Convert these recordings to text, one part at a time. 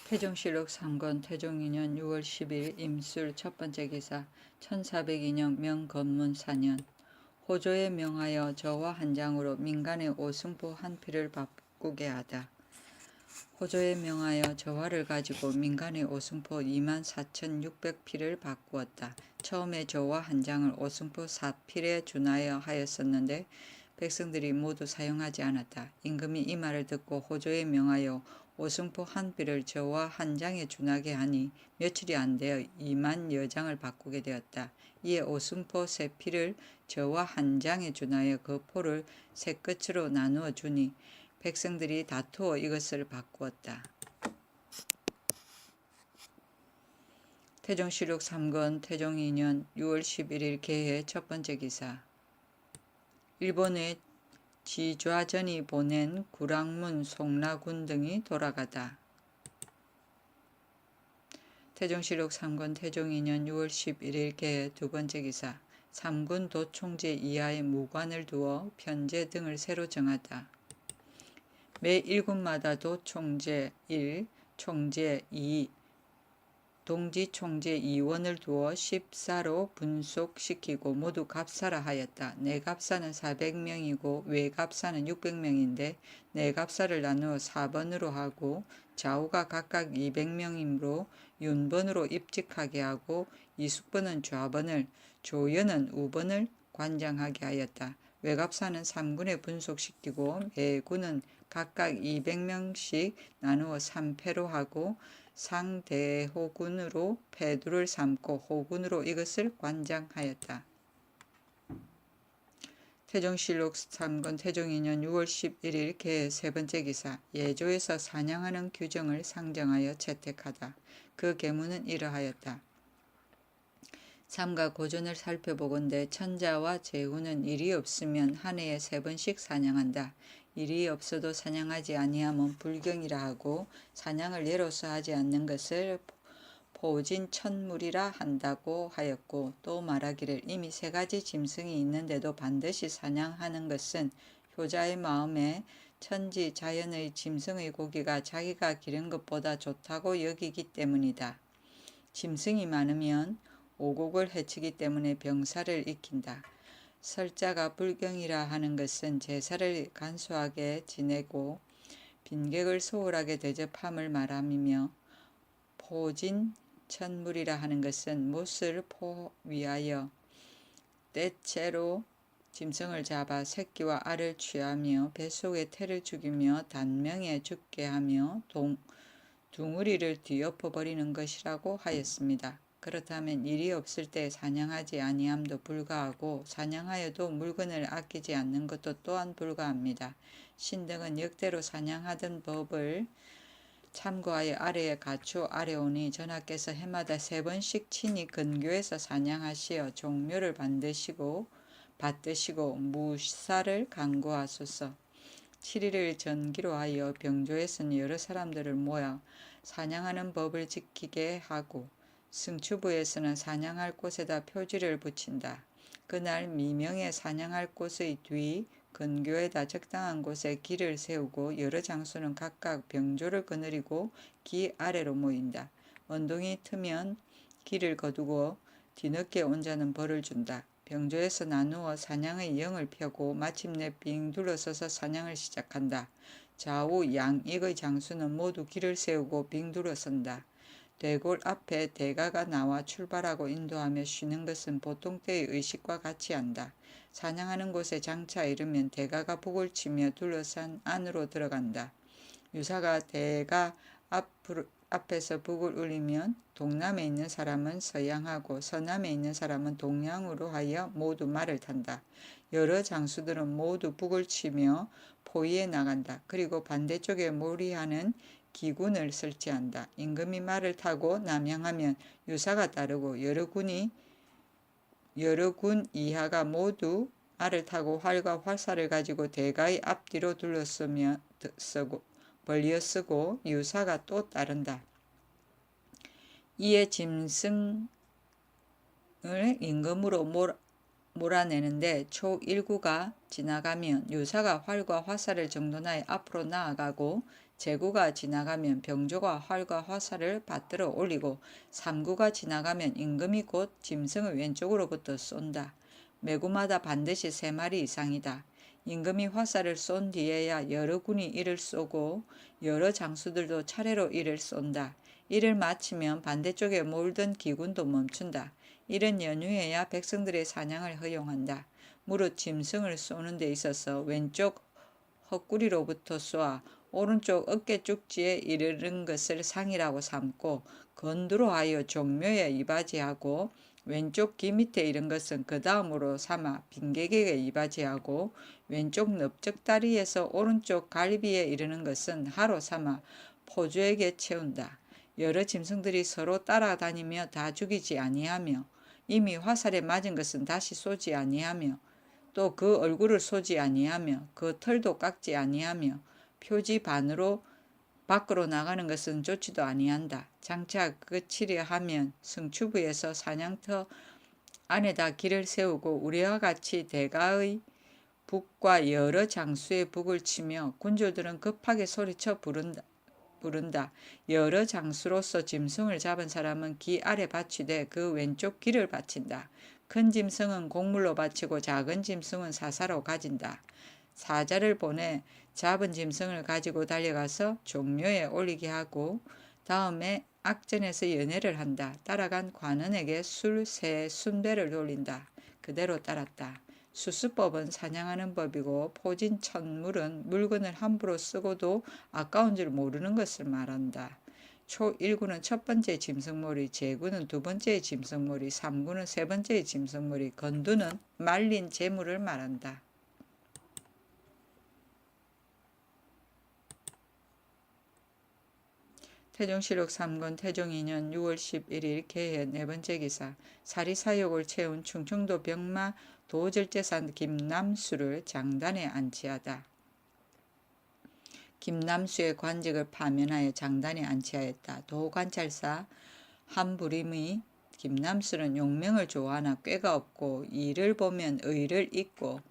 태종실록 3권 태종 2년 6월 10일 임술 첫 번째 기사 1402년 명건문 4년 호조에 명하여 저와 한 장으로 민간의 오승포 한 필을 바꾸게 하다. 호조에 명하여 저화를 가지고 민간의 오승포 24,600필을 바꾸었다. 처음에 저화 한 장을 오승포 4필에 준하여 하였었는데 백성들이 모두 사용하지 않았다. 임금이 이 말을 듣고 호조에 명하여 오승포 한 필을 저화 한 장에 준하게 하니 며칠이 안 되어 20,000여 장을 바꾸게 되었다. 이에 오승포 세 필을 저화 한 장에 준하여 그 포를 세 끝으로 나누어 주니 백성들이 다투어 이것을 바꾸었다. 태종실록 3권 태종 2년 6월 11일 개해 첫 번째 기사 일본의 지좌전이 보낸 구랑문, 송라군 등이 돌아가다. 태종실록 3권 태종 2년 6월 11일 개해 두 번째 기사 3군 도총재 이하의 무관을 두어 편제 등을 새로 정하다. 매 1군마다 도총재 1, 총재 2, 동지총재 2원을 두어 14로 분속시키고 모두 갑사라 하였다. 내갑사는 400명이고 외갑사는 600명인데 내갑사를 나누어 4번으로 하고 좌우가 각각 200명이므로 윤번으로 입직하게 하고 이숙번은 좌번을, 조연은 우번을 관장하게 하였다. 외갑사는 3군에 분속시키고 매군은 각각 200명씩 나누어 3패로 하고 상대호군으로 패두를 삼고 호군으로 이것을 관장하였다. 태종실록 3권 태종 2년 6월 11일 개해 세 번째 기사 예조에서 사냥하는 규정을 상정하여 채택하다. 그 계문은 이러하였다. 삼가 고전을 살펴보건대 천자와 제후는 일이 없으면 한 해에 3번씩 사냥한다. 일이 없어도 사냥하지 아니하면 불경이라 하고 사냥을 예로서 하지 않는 것을 포진천물이라 한다고 하였고 또 말하기를 이미 3가지 짐승이 있는데도 반드시 사냥하는 것은 효자의 마음에 천지 자연의 짐승의 고기가 자기가 기른 것보다 좋다고 여기기 때문이다. 짐승이 많으면 오곡을 해치기 때문에 병사를 익힌다. 설자가 불경이라 하는 것은 제사를 간소하게 지내고 빈객을 소홀하게 대접함을 말함이며 포진천물이라 하는 것은 못을 포위하여 떼채로 짐승을 잡아 새끼와 알을 취하며 뱃속에 태를 죽이며 단명에 죽게 하며 둥우리를 뒤엎어 버리는 것이라고 하였습니다. 그렇다면 일이 없을 때 사냥하지 아니함도 불가하고 사냥하여도 물건을 아끼지 않는 것도 또한 불가합니다. 신등은 역대로 사냥하던 법을 참고하여 아래에 갖추어 아래오니 전하께서 해마다 3번씩 친히 근교에서 사냥하시어 종묘를 받드시고 무사를 강구하소서. 7일을 전기로 하여 병조에서는 여러 사람들을 모아 사냥하는 법을 지키게 하고 승추부에서는 사냥할 곳에다 표지를 붙인다. 그날 미명에 사냥할 곳의 뒤 근교에다 적당한 곳에 길을 세우고 여러 장수는 각각 병조를 거느리고 기 아래로 모인다. 원동이 트면 길을 거두고 뒤늦게 온 자는 벌을 준다. 병조에서 나누어 사냥의 영을 펴고 마침내 빙 둘러서서 사냥을 시작한다. 좌우 양익의 장수는 모두 길을 세우고 빙 둘러선다. 대궐 앞에 대가가 나와 출발하고 인도하며 쉬는 것은 보통 때의 의식과 같이 한다. 사냥하는 곳에 장차 이르면 대가가 북을 치며 둘러싼 안으로 들어간다. 유사가 대가 앞에서 북을 울리면 동남에 있는 사람은 서양하고 서남에 있는 사람은 동양으로 하여 모두 말을 탄다. 여러 장수들은 모두 북을 치며 포위에 나간다. 그리고 반대쪽에 몰이하는 기군을 설치한다. 임금이 말을 타고 남향하면 유사가 따르고 여러 군 이하가 모두 말을 타고 활과 활사를 가지고 대가의 앞뒤로 벌리어 쓰고 유사가 또 따른다. 이에 짐승을 임금으로 몰아내는데 초 1구가 지나가면 유사가 활과 화살을 정돈하여 앞으로 나아가고 제9가 지나가면 병조가 활과 화살을 받들어 올리고 3구가 지나가면 임금이 곧 짐승을 왼쪽으로부터 쏜다. 매구마다 반드시 3마리 이상이다. 임금이 화살을 쏜 뒤에야 여러 군이 이를 쏘고 여러 장수들도 차례로 이를 쏜다. 이를 마치면 반대쪽에 몰던 기군도 멈춘다. 이른 연휴에야 백성들의 사냥을 허용한다. 무릇 짐승을 쏘는 데 있어서 왼쪽 헛구리로부터 쏘아 오른쪽 어깨 쪽지에 이르는 것을 상이라고 삼고 건두로 하여 종묘에 이바지하고 왼쪽 귀 밑에 이른 것은 그 다음으로 삼아 빈객에게 이바지하고 왼쪽 넓적다리에서 오른쪽 갈비에 이르는 것은 하로 삼아 포주에게 채운다. 여러 짐승들이 서로 따라다니며 다 죽이지 아니하며 이미 화살에 맞은 것은 다시 쏘지 아니하며 또 그 얼굴을 쏘지 아니하며 그 털도 깎지 아니하며 표지 반으로 밖으로 나가는 것은 좋지도 아니한다. 장차 끝이려 하면 성추부에서 사냥터 안에다 길을 세우고 우리와 같이 대가의 북과 여러 장수의 북을 치며 군주들은 급하게 소리쳐 부른다. 여러 장수로서 짐승을 잡은 사람은 귀 아래 받치되 그 왼쪽 귀를 받친다. 큰 짐승은 곡물로 바치고 작은 짐승은 사사로 가진다. 사자를 보내 잡은 짐승을 가지고 달려가서 종묘에 올리게 하고 다음에 악전에서 연회를 한다. 따라간 관원에게 술 세 순배를 돌린다. 그대로 따랐다. 수수법은 사냥하는 법이고 포진천물은 물건을 함부로 쓰고도 아까운 줄 모르는 것을 말한다. 초1구는 첫 번째 짐승몰이, 제9는 두 번째 짐승몰이, 3구는 세 번째 짐승몰이, 건두는 말린 재물을 말한다. 태종실록 3권 태종 2년 6월 11일 개해 네 번째 기사. 사리사욕을 채운 충청도 병마 도절제산 김남수를 장단에 안치하다. 김남수의 관직을 파면하여 장단에 안치하였다. 도관찰사 한부림의 김남수는 용명을 좋아하나 꾀가 없고 이를 보면 의를 잊고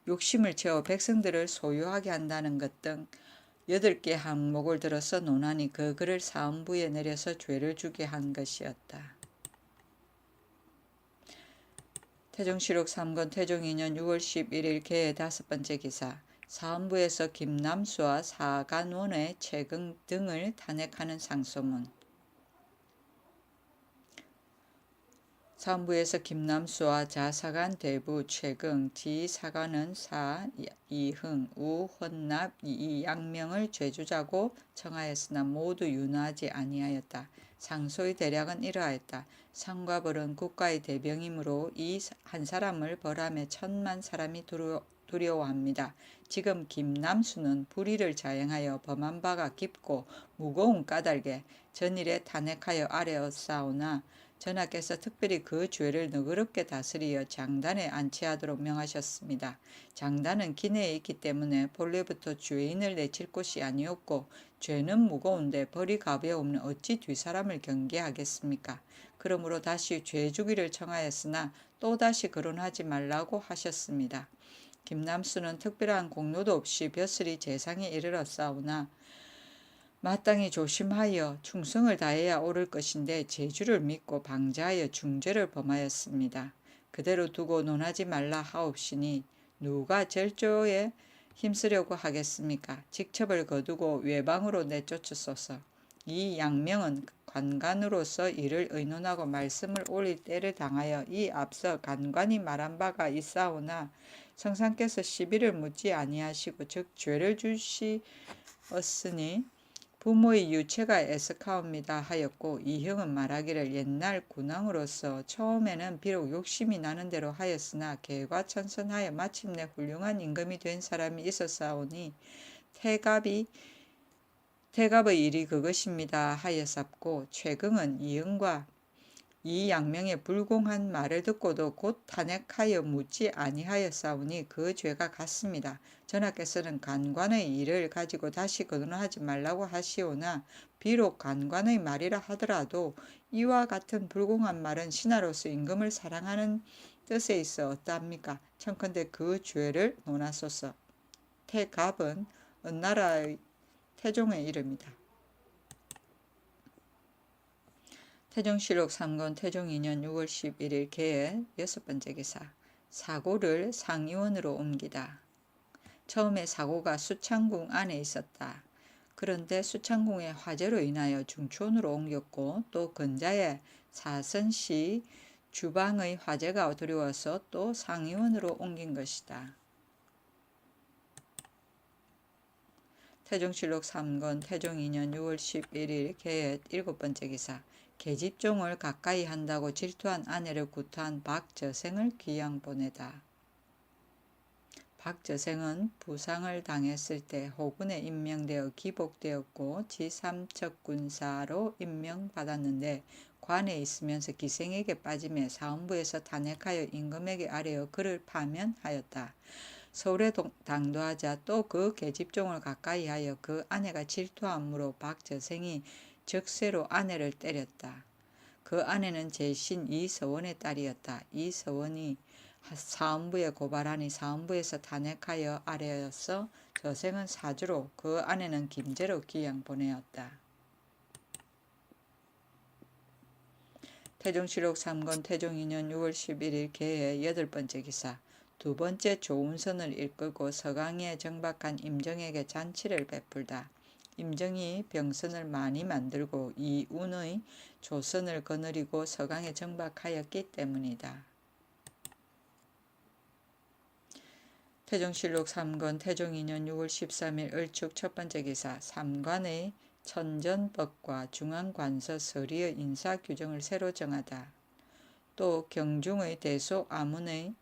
욕심을 채워 백성들을 소유하게 한다는 것 등 8개 항목을 들어서 논하니 그 글을 사헌부에 내려서 죄를 주게 한 것이었다. 태종실록 3권 태종 2년 6월 11일 개해 5번째 기사. 사헌부에서 김남수와 사간원의 최근 등을 탄핵하는 상소문. 사헌부에서 김남수와 자사간 대부 최근 지사간은 사 이흥 우 헌납 이양명을 죄주자고 청하였으나 모두 윤하지 아니하였다. 상소의 대략은 이러하였다. 상과 벌은 국가의 대병이므로 이 한 사람을 벌함에 1000만 사람이 두려워합니다. 지금 김남수는 불의를 자행하여 범한 바가 깊고 무거운 까닭에 전일에 탄핵하여 아뢰었사오나 전하께서 특별히 그 죄를 너그럽게 다스리어 장단에 안치하도록 명하셨습니다. 장단은 기내에 있기 때문에 본래부터 죄인을 내칠 곳이 아니었고 죄는 무거운데 벌이 가벼우면 어찌 뒷사람을 경계하겠습니까? 그러므로 다시 죄 주기를 청하였으나 또다시 거론하지 말라고 하셨습니다. 김남수는 특별한 공로도 없이 벼슬이 재상에 이르렀사오나 마땅히 조심하여 충성을 다해야 옳을 것인데 재주를 믿고 방자하여 중죄를 범하였습니다. 그대로 두고 논하지 말라 하옵시니 누가 절조에 힘쓰려고 하겠습니까? 직첩을 거두고 외방으로 내쫓으소서. 이 양명은 관관으로서 이를 의논하고 말씀을 올릴 때를 당하여 이 앞서 간관이 말한 바가 있사오나 성상께서 시비를 묻지 아니하시고 즉 죄를 주시었으니 부모의 유체가 애석하옵니다 하였고 이형은 말하기를 옛날 군왕으로서 처음에는 비록 욕심이 나는 대로 하였으나 개과천선하여 마침내 훌륭한 임금이 된 사람이 있었사오니 태갑의 일이 그것입니다 하였sap고 최근은 이응과 이 양명의 불공한 말을 듣고도 곧 탄핵하여 묻지 아니하였사오니 그 죄가 같습니다. 전하께서는 간관의 일을 가지고 다시 거론하지 말라고 하시오나 비록 간관의 말이라 하더라도 이와 같은 불공한 말은 신하로서 임금을 사랑하는 뜻에 있어 어떠합니까? 청컨대 그 죄를 논하소서. 태갑은 은나라의 태종의 이름이다. 태종실록 3권 태종 2년 6월 11일 개의 6번째 기사. 사고를 상의원으로 옮기다. 처음에 사고가 수창궁 안에 있었다. 그런데 수창궁의 화재로 인하여 중촌으로 옮겼고 또 근자의 사선시 주방의 화재가 두려워서 또 상의원으로 옮긴 것이다. 태종실록 3권 태종 2년 6월 11일 개의 7번째 기사. 계집종을 가까이 한다고 질투한 아내를 구타한 박저생을 귀양 보내다. 박저생은 부상을 당했을 때 호군에 임명되어 기복되었고 지3척군사로 임명받았는데 관에 있으면서 기생에게 빠짐에 사헌부에서 탄핵하여 임금에게 아뢰어 그를 파면하였다. 서울에 당도하자 또 그 계집종을 가까이 하여 그 아내가 질투함으로 박저생이 적세로 아내를 때렸다. 그 아내는 제신 이서원의 딸이었다. 이서원이 사헌부에 고발하니 사헌부에서 탄핵하여 아뢰었어 저생은 사주로 그 아내는 김제로 귀양 보내었다. 태종실록 3권 태종 2년 6월 11일 개의 8번째 기사. 두 번째 조운선을 이끌고 서강에 정박한 임정에게 잔치를 베풀다. 임정이 병선을 많이 만들고 이운의 조선을 거느리고 서강에 정박하였기 때문이다. 태종실록 3권 태종 2년 6월 13일 을축 첫 번째 기사. 삼관의 천전법과 중앙관서 서리의 인사규정을 새로 정하다. 또 경중의 대속 아문의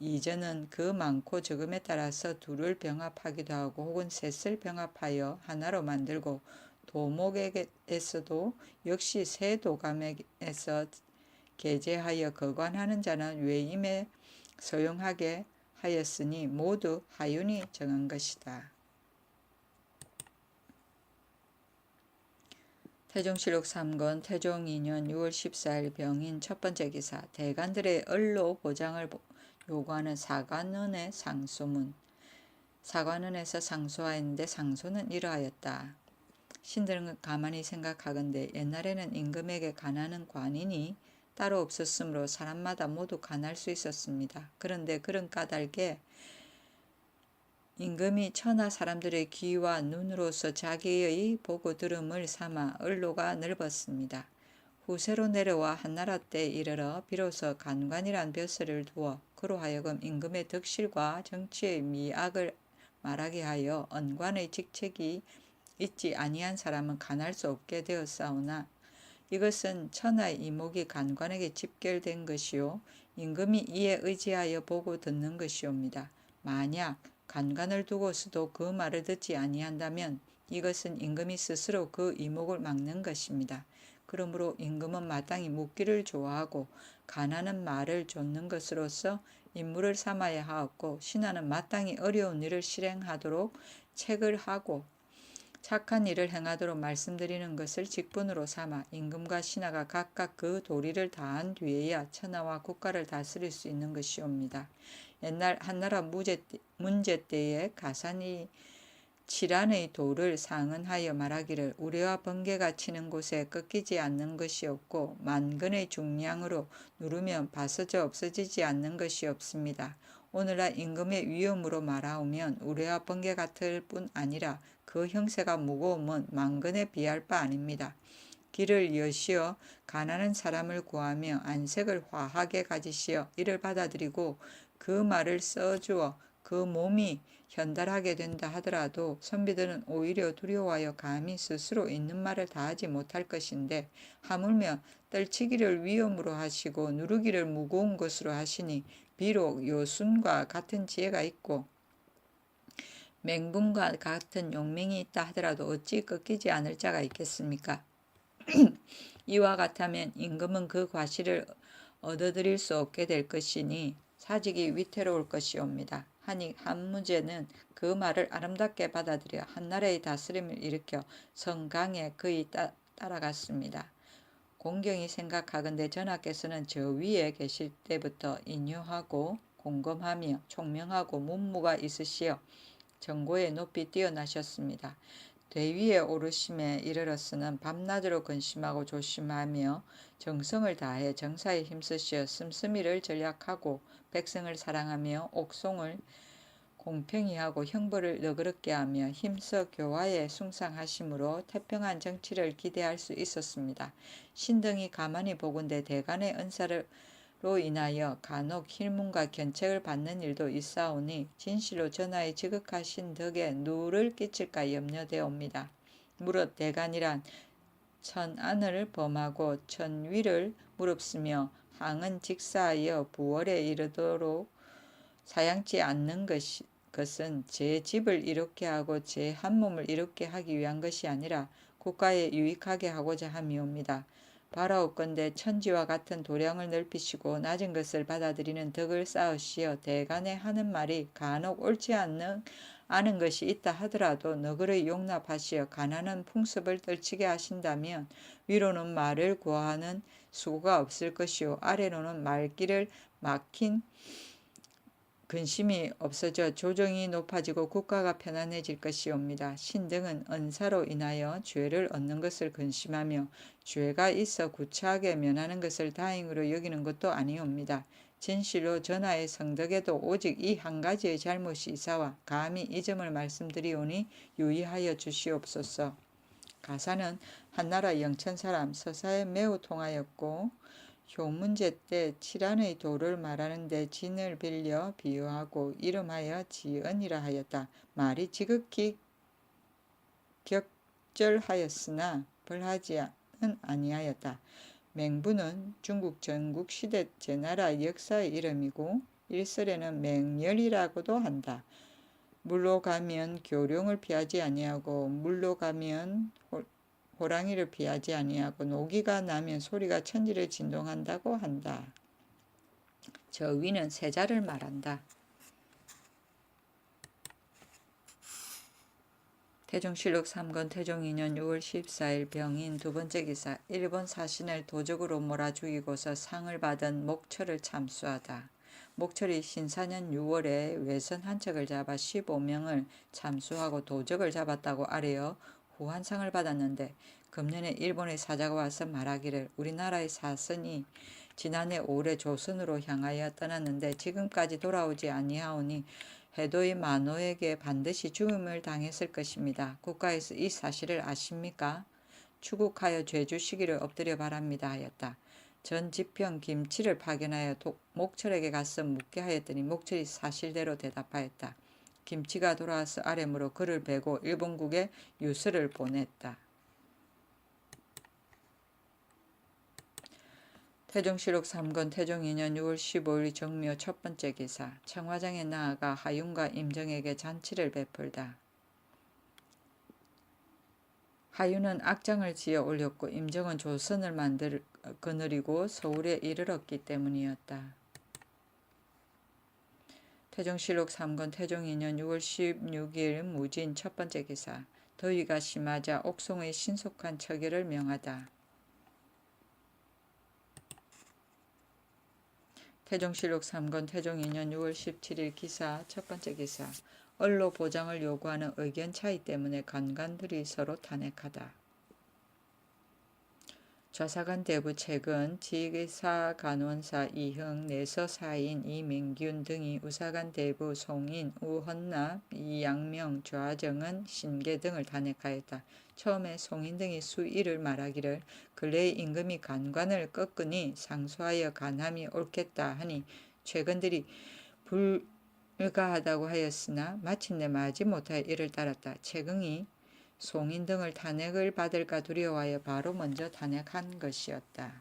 이전은 그 많고 적음에 따라서 둘을 병합하기도 하고 혹은 셋을 병합하여 하나로 만들고 도목에서도 역시 세 도감에서 게재하여 거관하는 자는 외임에 소용하게 하였으니 모두 하윤이 정한 것이다. 태종실록 3권 태종 2년 6월 14일 병인 첫 번째 기사. 대관들의 언로 보장을 요구하는 사관원의 상소문. 사관원에서 상소하였는데 상소는 이러하였다. 신들은 가만히 생각하건대 옛날에는 임금에게 간하는 관인이 따로 없었으므로 사람마다 모두 간할 수 있었습니다. 그런데 그런 까닭에 임금이 천하 사람들의 귀와 눈으로서 자기의 보고 들음을 삼아 언로가 넓었습니다. 후세로 내려와 한나라 때 이르러 비로소 간관이란 벼슬을 두어 그로 하여금 임금의 덕실과 정치의 미학을 말하게 하여 언관의 직책이 있지 아니한 사람은 간할 수 없게 되었사오나 이것은 천하의 이목이 간관에게 집결된 것이요 임금이 이에 의지하여 보고 듣는 것이옵니다. 만약 간관을 두고서도 그 말을 듣지 아니한다면 이것은 임금이 스스로 그 이목을 막는 것입니다. 그러므로 임금은 마땅히 묻기를 좋아하고 간하는 말을 좇는 것으로서 임무를 삼아야 하었고 신하는 마땅히 어려운 일을 실행하도록 책을 하고 착한 일을 행하도록 말씀드리는 것을 직분으로 삼아 임금과 신하가 각각 그 도리를 다한 뒤에야 천하와 국가를 다스릴 수 있는 것이옵니다. 옛날 한나라 문제 때에 가산이 칠안의 도를 상언하여 말하기를 우레와 번개가 치는 곳에 꺾이지 않는 것이 없고 만근의 중량으로 누르면 바서져 없어지지 않는 것이 없습니다. 오늘날 임금의 위엄으로 말하오면 우레와 번개 같을 뿐 아니라 그 형세가 무거움은 만근에 비할 바 아닙니다. 길을 여시어 가난한 사람을 구하며 안색을 화하게 가지시어 이를 받아들이고 그 말을 써주어 그 몸이 현달하게 된다 하더라도 선비들은 오히려 두려워하여 감히 스스로 있는 말을 다하지 못할 것인데 하물며 떨치기를 위험으로 하시고 누르기를 무거운 것으로 하시니 비록 요순과 같은 지혜가 있고 맹분과 같은 용맹이 있다 하더라도 어찌 꺾이지 않을 자가 있겠습니까? 이와 같다면 임금은 그 과실을 얻어들일 수 없게 될 것이니 사직이 위태로울 것이옵니다. 하니 한무제는 그 말을 아름답게 받아들여 한나라의 다스림을 일으켜 성강에 거의 따라갔습니다. 공경이 생각하건대 전하께서는 저 위에 계실 때부터 인효하고 공검하며 총명하고 문무가 있으시어 정고에 높이 뛰어나셨습니다. 대위에 오르심에 이르러서는 밤낮으로 근심하고 조심하며 정성을 다해 정사에 힘쓰시어 씀씀이를 전략하고 백성을 사랑하며 옥송을 공평히 하고 형벌을 너그럽게 하며 힘써 교화에 숭상하심으로 태평한 정치를 기대할 수 있었습니다. 신등이 가만히 보건대 대간의 은사로 인하여 간혹 힐문과 견책을 받는 일도 있사오니 진실로 전하의 지극하신 덕에 누를 끼칠까 염려되옵니다. 무릇 대간이란 천안을 범하고 천위를 무릅쓰며 항은 직사하여 부월에 이르도록 사양치 않는 것은 제 집을 이롭게 하고 제 한 몸을 이롭게 하기 위한 것이 아니라 국가에 유익하게 하고자 함이옵니다. 바라옵건대 천지와 같은 도량을 넓히시고 낮은 것을 받아들이는 덕을 쌓으시어 대간에 하는 말이 간혹 옳지 않은 것이 있다 하더라도 너그러이 용납하시어 가난한 풍습을 떨치게 하신다면 위로는 말을 구하는 수고가 없을 것이요 아래로는 말귀를 막힌 근심이 없어져 조정이 높아지고 국가가 편안해질 것이옵니다. 신등은 은사로 인하여 죄를 얻는 것을 근심하며 죄가 있어 구차하게 면하는 것을 다행으로 여기는 것도 아니옵니다. 진실로 전하의 성덕에도 오직 이 한 가지의 잘못이 있사와 감히 이 점을 말씀드리오니 유의하여 주시옵소서. 가사는 한나라 영천 사람 서사에 매우 통하였고 효문제 때 칠안의 도를 말하는데 진을 빌려 비유하고 이름하여 지은이라 하였다. 말이 지극히 격절하였으나 벌하지는 아니하였다. 맹부는 중국 전국시대 제나라 역사의 이름이고 일설에는 맹렬이라고도 한다. 물로 가면 교룡을 피하지 아니하고 물로 가면 호랑이를 피하지 아니하고 노기가 나면 소리가 천지를 진동한다고 한다. 저 위는 세자를 말한다. 태종실록 3권 태종 2년 6월 14일 병인 두 번째 기사 일본 사신을 도적으로 몰아 죽이고서 상을 받은 목철을 참수하다. 목철이 신사년 6월에 외선 한 척을 잡아 15명을 참수하고 도적을 잡았다고 아뢰어 후한상을 받았는데 금년에 일본의 사자가 와서 말하기를 우리나라의 사선이 지난해 5월에 조선으로 향하여 떠났는데 지금까지 돌아오지 아니하오니 해도의 만호에게 반드시 죽음을 당했을 것입니다. 국가에서 이 사실을 아십니까? 추국하여 죄 주시기를 엎드려 바랍니다 하였다. 전 지평 김치를 파견하여 목철에게 가서 묻게 하였더니 목철이 사실대로 대답하였다. 김치가 돌아와서 아뢰므로 그를 베고 일본국에 유서를 보냈다. 태종실록 3권 태종 2년 6월 15일 정묘 첫 번째 기사 청화장에 나아가 하윤과 임정에게 잔치를 베풀다. 하윤은 악장을 지어 올렸고 임정은 조선을 거느리고 서울에 이르렀기 때문이었다. 태종실록 3권 태종 2년 6월 16일 무진 첫 번째 기사 더위가 심하자 옥송의 신속한 처결을 명하다. 태종실록 3권 태종 2년 6월 17일 기사 첫 번째 기사 언로 보장을 요구하는 의견 차이 때문에 간관들이 서로 탄핵하다. 좌사간 대부 최근 지의사 간원사 이흥 내서사인 이민균 등이 우사간 대부 송인 우헌납 이양명 좌정은 신계 등을 탄핵하였다. 처음에 송인 등이 수일을 말하기를 근래의 임금이 간관을 꺾으니 상소하여 간함이 옳겠다 하니 최근들이 불가하다고 하였으나 마침내 마지 못하여 이를 따랐다. 최근이 송인 등을 탄핵을 받을까 두려워하여 바로 먼저 탄핵한 것이었다.